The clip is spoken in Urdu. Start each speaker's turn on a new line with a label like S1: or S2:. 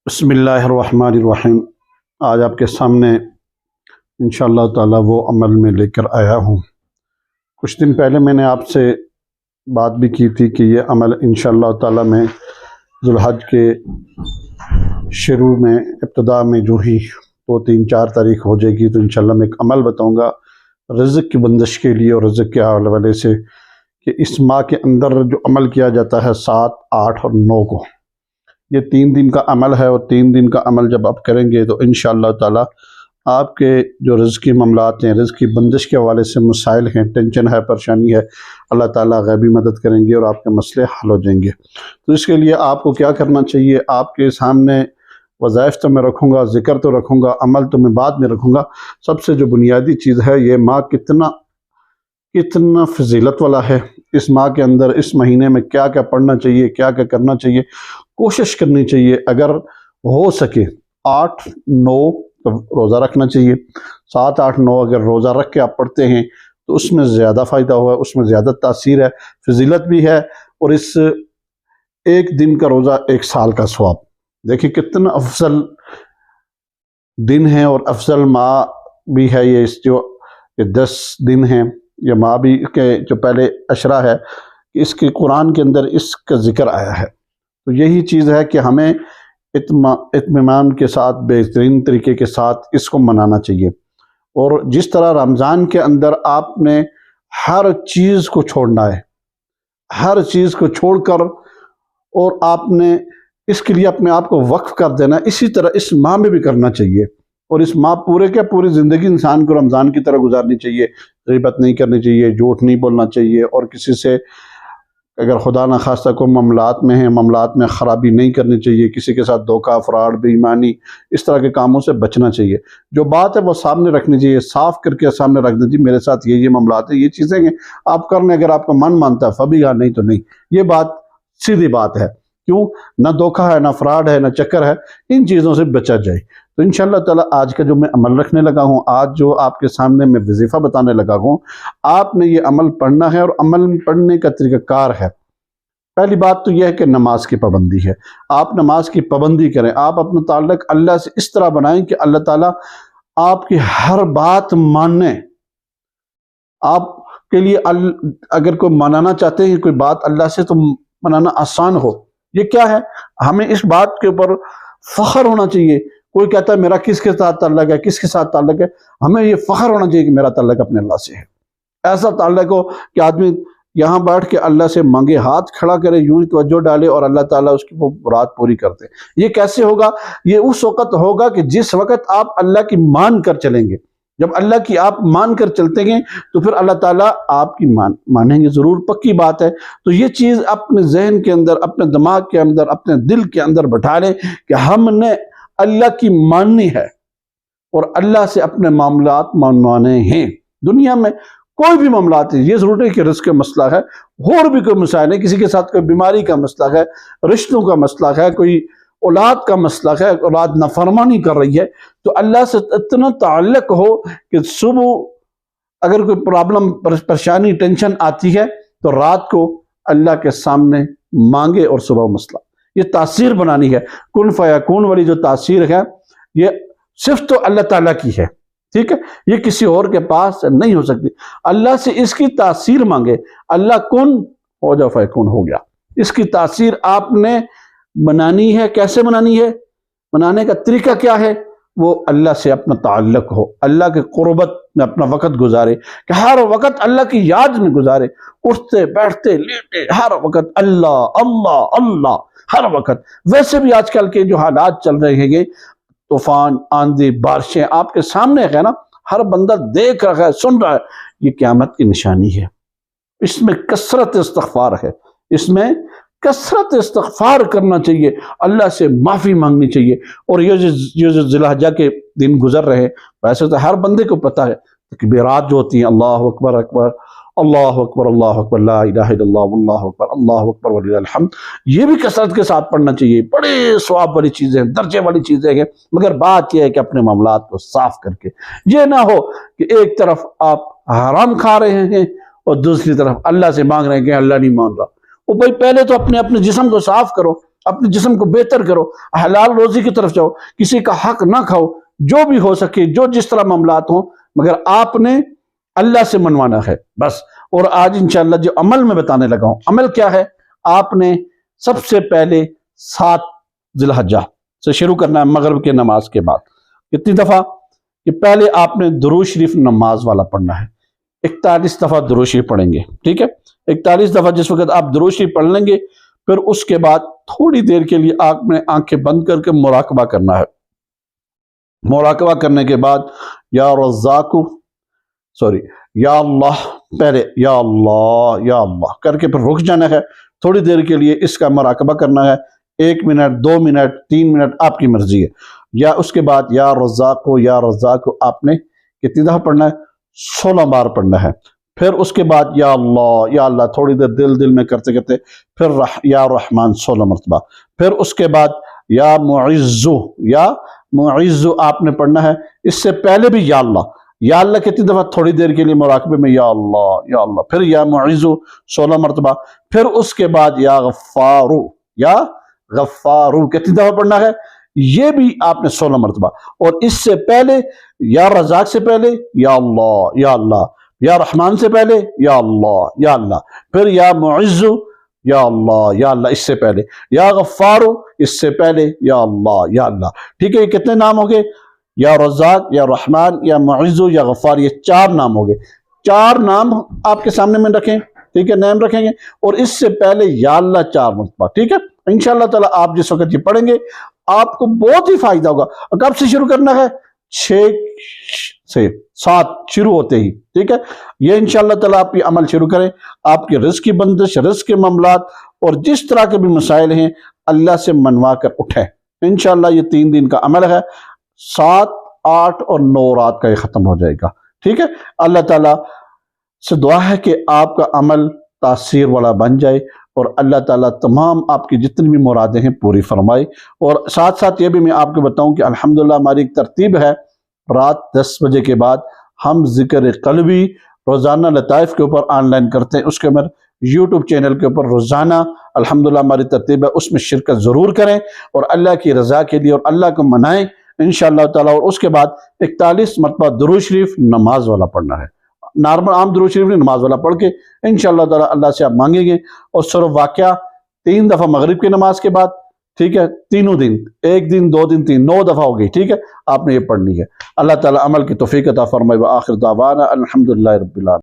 S1: بسم اللہ الرحمن الرحیم۔ آج آپ کے سامنے انشاءاللہ تعالی وہ عمل میں لے کر آیا ہوں۔ کچھ دن پہلے میں نے آپ سے بات بھی کی تھی کہ یہ عمل انشاءاللہ تعالی میں ذوالحج کے شروع میں ابتدا میں جو ہی 2-3-4 تاریخ ہو جائے گی تو انشاءاللہ میں ایک عمل بتاؤں گا رزق کی بندش کے لیے اور رزق کے حوالے سے کہ اس ماہ کے اندر جو عمل کیا جاتا ہے 7، 8 اور 9 کو، یہ 3 دن کا عمل ہے، اور 3 دن کا عمل جب آپ کریں گے تو انشاءاللہ تعالی آپ کے جو رزقی معاملات ہیں، رزق کی بندش کے حوالے سے مسائل ہیں، ٹینشن ہے، پریشانی ہے، اللہ تعالیٰ غیبی مدد کریں گے اور آپ کے مسئلے حل ہو جائیں گے۔ تو اس کے لیے آپ کو کیا کرنا چاہیے؟ آپ کے سامنے وظائف تو میں رکھوں گا، ذکر تو رکھوں گا، عمل تو میں بعد میں رکھوں گا۔ سب سے جو بنیادی چیز ہے، یہ ماہ کتنا فضیلت والا ہے۔ اس ماہ کے اندر، اس مہینے میں کیا کیا پڑھنا چاہیے، کیا کیا کرنا چاہیے، کوشش کرنی چاہیے اگر ہو سکے 8، 9 روزہ رکھنا چاہیے۔ 7، 8، 9 اگر روزہ رکھ کے آپ پڑھتے ہیں تو اس میں زیادہ فائدہ ہوا، اس میں زیادہ تاثیر ہے، فضیلت بھی ہے، اور اس ایک دن کا روزہ 1 سال کا ثواب۔ دیکھیں کتنا افضل دن ہے اور افضل ماہ بھی ہے یہ، جو 10 دن ہیں، یہ ماہ بھی کے جو پہلے عشرہ ہے، اس کے قرآن کے اندر اس کا ذکر آیا ہے۔ تو یہی چیز ہے کہ ہمیں اطمینان کے ساتھ، بہترین طریقے کے ساتھ اس کو منانا چاہیے۔ اور جس طرح رمضان کے اندر آپ نے ہر چیز کو چھوڑنا ہے، ہر چیز کو چھوڑ کر، اور آپ نے اس کے لیے اپنے آپ کو وقف کر دینا، اسی طرح اس ماہ میں بھی کرنا چاہیے۔ اور اس ماہ پوری زندگی انسان کو رمضان کی طرح گزارنی چاہیے، غیبت نہیں کرنی چاہیے، جھوٹ نہیں بولنا چاہیے، اور کسی سے اگر خدا نخواستہ کو معاملات میں ہیں، معاملات میں خرابی نہیں کرنی چاہیے، کسی کے ساتھ دھوکہ، فراڈ، بے ایمانی، اس طرح کے کاموں سے بچنا چاہیے۔ جو بات ہے وہ سامنے رکھنی چاہیے، صاف کر کے سامنے رکھ دیں، جی میرے ساتھ یہ معاملات ہیں، یہ چیزیں ہیں، آپ کرنے اگر آپ کا من مانتا ہے فبیہا، نہیں تو نہیں۔ یہ بات سیدھی بات ہے، کیوں؟ نہ دھوکہ ہے، نہ فراڈ ہے، نہ چکر ہے، ان چیزوں سے بچا جائے۔ تو انشاءاللہ تعالیٰ آج کا جو میں عمل رکھنے لگا ہوں، آج جو آپ کے سامنے میں وظیفہ بتانے لگا ہوں، آپ نے یہ عمل پڑھنا ہے، اور عمل پڑھنے کا طریقہ کار ہے۔ پہلی بات تو یہ ہے کہ نماز کی پابندی ہے۔ آپ نماز کی پابندی کریں، آپ اپنا تعلق اللہ سے اس طرح بنائیں کہ اللہ تعالیٰ آپ کی ہر بات ماننے۔ آپ کے لیے اگر کوئی منانا چاہتے ہیں کوئی بات اللہ سے، تو منانا آسان ہو۔ یہ کیا ہے؟ ہمیں اس بات کے اوپر فخر ہونا چاہیے۔ کوئی کہتا ہے میرا کس کے ساتھ تعلق ہے، کس کے ساتھ تعلق ہے، ہمیں یہ فخر ہونا چاہیے کہ میرا تعلق اپنے اللہ سے ہے۔ ایسا تعلق ہو کہ آدمی یہاں بیٹھ کے اللہ سے مانگے، ہاتھ کھڑا کرے، یوں ہی توجہ ڈالے، اور اللہ تعالیٰ اس کی وہ مراد پوری کرتے۔ یہ کیسے ہوگا؟ یہ اس وقت ہوگا کہ جس وقت آپ اللہ کی مان کر چلیں گے۔ جب اللہ کی آپ مان کر چلتے گے تو پھر اللہ تعالیٰ آپ کی مانیں گے ضرور، پکی بات ہے۔ تو یہ چیز اپنے ذہن کے اندر، اپنے دماغ کے اندر، اپنے دل کے اندر بٹھا لیں کہ ہم نے اللہ کی ماننی ہے، اور اللہ سے اپنے معاملات منوانے ہیں۔ دنیا میں کوئی بھی معاملات ہے، یہ ضرور ہے کہ رزق کا مسئلہ ہے، اور بھی کوئی مسائل ہے، کسی کے ساتھ کوئی بیماری کا مسئلہ ہے، رشتوں کا مسئلہ ہے، کوئی اولاد کا مسئلہ ہے، اولاد نافرمانی کر رہی ہے، تو اللہ سے اتنا تعلق ہو کہ صبح اگر کوئی پرابلم، پریشانی، ٹینشن آتی ہے تو رات کو اللہ کے سامنے مانگے، اور صبح مسئلہ۔ یہ تاثیر بنانی ہے، کن فیکون والی جو تاثیر ہے، یہ صرف تو اللہ تعالیٰ کی ہے، ٹھیک ہے؟ یہ کسی اور کے پاس نہیں ہو سکتی۔ اللہ سے اس کی تاثیر مانگے، اللہ کن ہو جا فیکون، ہو گیا۔ اس کی تاثیر آپ نے بنانی ہے۔ کیسے بنانی ہے؟ بنانے کا طریقہ کیا ہے؟ وہ اللہ سے اپنا تعلق ہو، اللہ کے قربت میں اپنا وقت گزارے، کہ ہر وقت اللہ کی یاد میں گزارے، اٹھتے بیٹھتے لیٹے ہر وقت اللہ اللہ اللہ، ہر وقت۔ ویسے بھی آج کل کے جو حالات چل رہے ہیں، طوفان، آندھی، بارشیں آپ کے سامنے ہے نا، ہر بندہ دیکھ رہا ہے، سن رہا ہے، یہ قیامت کی نشانی ہے۔ اس میں کثرت استغفار ہے، اس میں کثرت استغفار کرنا چاہیے، اللہ سے معافی مانگنی چاہیے۔ اور یہ جو ذی الحجہ کے دن گزر رہے ہیں، ویسے تو ہر بندے کو پتہ ہے، تکبیرات جو ہوتی ہیں، اللہ اکبر اکبر، اللہ اکبر، اللہ اکبر، لا الہ الا اللہ، واللہ اکبر، اللہ اکبر وللہ الحمد، یہ بھی کثرت کے ساتھ پڑھنا چاہیے۔ بڑے ثواب والی چیزیں ہیں، درجے والی چیزیں ہیں، مگر بات یہ ہے کہ اپنے معاملات کو صاف کر کے، یہ نہ ہو کہ ایک طرف آپ حرام کھا رہے ہیں اور دوسری طرف اللہ سے مانگ رہے ہیں کہ اللہ نہیں مان رہا۔ وہ بھائی پہلے تو اپنے جسم کو صاف کرو، اپنے جسم کو بہتر کرو، حلال روزی کی طرف جاؤ، کسی کا حق نہ کھاؤ، جو بھی ہو سکے جو جس طرح معاملات ہوں، مگر آپ نے اللہ سے منوانا ہے بس۔ اور آج انشاءاللہ جو عمل میں بتانے لگا ہوں، عمل کیا ہے؟ آپ نے سب سے پہلے 7 ذی الحجہ سے شروع کرنا ہے، مغرب کے نماز کے بعد۔ کتنی دفعہ؟ کہ پہلے آپ نے درود شریف نماز والا پڑھنا ہے، 41 دفعہ درود شریف پڑھیں گے، ٹھیک ہے؟ 41 دفعہ جس وقت آپ درود شریف پڑھ لیں گے، پھر اس کے بعد تھوڑی دیر کے لیے آپ نے آنکھیں بند کر کے مراقبہ کرنا ہے۔ مراقبہ کرنے کے بعد یا رزاق، یا اللہ، پہلے یا اللہ کر کے پھر رک جانا ہے، تھوڑی دیر کے لیے اس کا مراقبہ کرنا ہے، 1 منٹ 2 منٹ 3 منٹ آپ کی مرضی ہے۔ یا اس کے بعد یا رزاق آپ نے کتنی دفعہ پڑھنا ہے؟ 16 بار پڑھنا ہے۔ پھر اس کے بعد یا اللہ تھوڑی دیر دل میں کرتے کرتے، پھر یا رحمان 16 مرتبہ۔ پھر اس کے بعد یا معز آپ نے پڑھنا ہے۔ اس سے پہلے بھی یا اللہ کتنی دفعہ؟ تھوڑی دیر کے لیے مراقبے میں یا اللہ، پھر یا معز 16 مرتبہ۔ پھر اس کے بعد یا غفارو کتنی دفعہ پڑھنا ہے؟ یہ بھی آپ نے 16 مرتبہ۔ اور اس سے پہلے یا رزاق سے پہلے یا اللہ، یا رحمان سے پہلے یا اللہ، پھر یا معز یا اللہ اس سے پہلے، یا غفارو اس سے پہلے یا اللہ، ٹھیک ہے؟ یہ کتنے نام ہو گئے؟ یا رزاق، یا رحمان، یا معز، یا غفار، یہ 4 نام ہو گئے۔ 4 نام آپ کے سامنے میں رکھیں، ٹھیک ہے؟ نام رکھیں گے، اور اس سے پہلے یا اللہ 4 مرتبہ، ٹھیک ہے؟ انشاءاللہ تعالیٰ آپ جس وقت یہ پڑھیں گے آپ کو بہت ہی فائدہ ہوگا۔ اور کب سے شروع کرنا ہے؟ 6 سے 7 شروع ہوتے ہی، ٹھیک ہے؟ یہ انشاءاللہ تعالیٰ آپ یہ عمل شروع کریں، آپ کے رزق کی بندش، رزق کے معاملات اور جس طرح کے بھی مسائل ہیں اللہ سے منوا کر اٹھیں۔ انشاءاللہ یہ 3 دن کا عمل ہے، 7، 8 اور 9 رات کا یہ ختم ہو جائے گا، ٹھیک ہے؟ اللہ تعالیٰ سے دعا ہے کہ آپ کا عمل تاثیر والا بن جائے، اور اللہ تعالیٰ تمام آپ کی جتنی بھی مرادیں ہیں پوری فرمائے۔ اور ساتھ ساتھ یہ بھی میں آپ کو بتاؤں کہ الحمدللہ ہماری ایک ترتیب ہے، رات 10 بجے کے بعد ہم ذکر قلبی روزانہ لطائف کے اوپر آن لائن کرتے ہیں، اس کے اوپر یوٹیوب چینل کے اوپر روزانہ الحمدللہ ہماری ترتیب ہے، اس میں شرکت ضرور کریں اور اللہ کی رضا کے لیے اور اللہ کو منائیں انشاءاللہ تعالیٰ۔ اور اس کے بعد 41 مرتبہ درود شریف نماز والا پڑھنا ہے، نارمل عام درود شریف نماز والا پڑھ کے انشاءاللہ تعالیٰ اللہ سے آپ مانگیں گے۔ اور صرف واقعہ 3 دفعہ مغرب کی نماز کے بعد، ٹھیک ہے؟ تینوں دن، 1 دن 2 دن 3، 9 دفعہ ہو گئی، ٹھیک ہے؟ آپ نے یہ پڑھنی ہے۔ اللہ تعالیٰ عمل کی توفیق عطا فرمائے۔ وآخر دعوانا الحمدللہ رب العالمین۔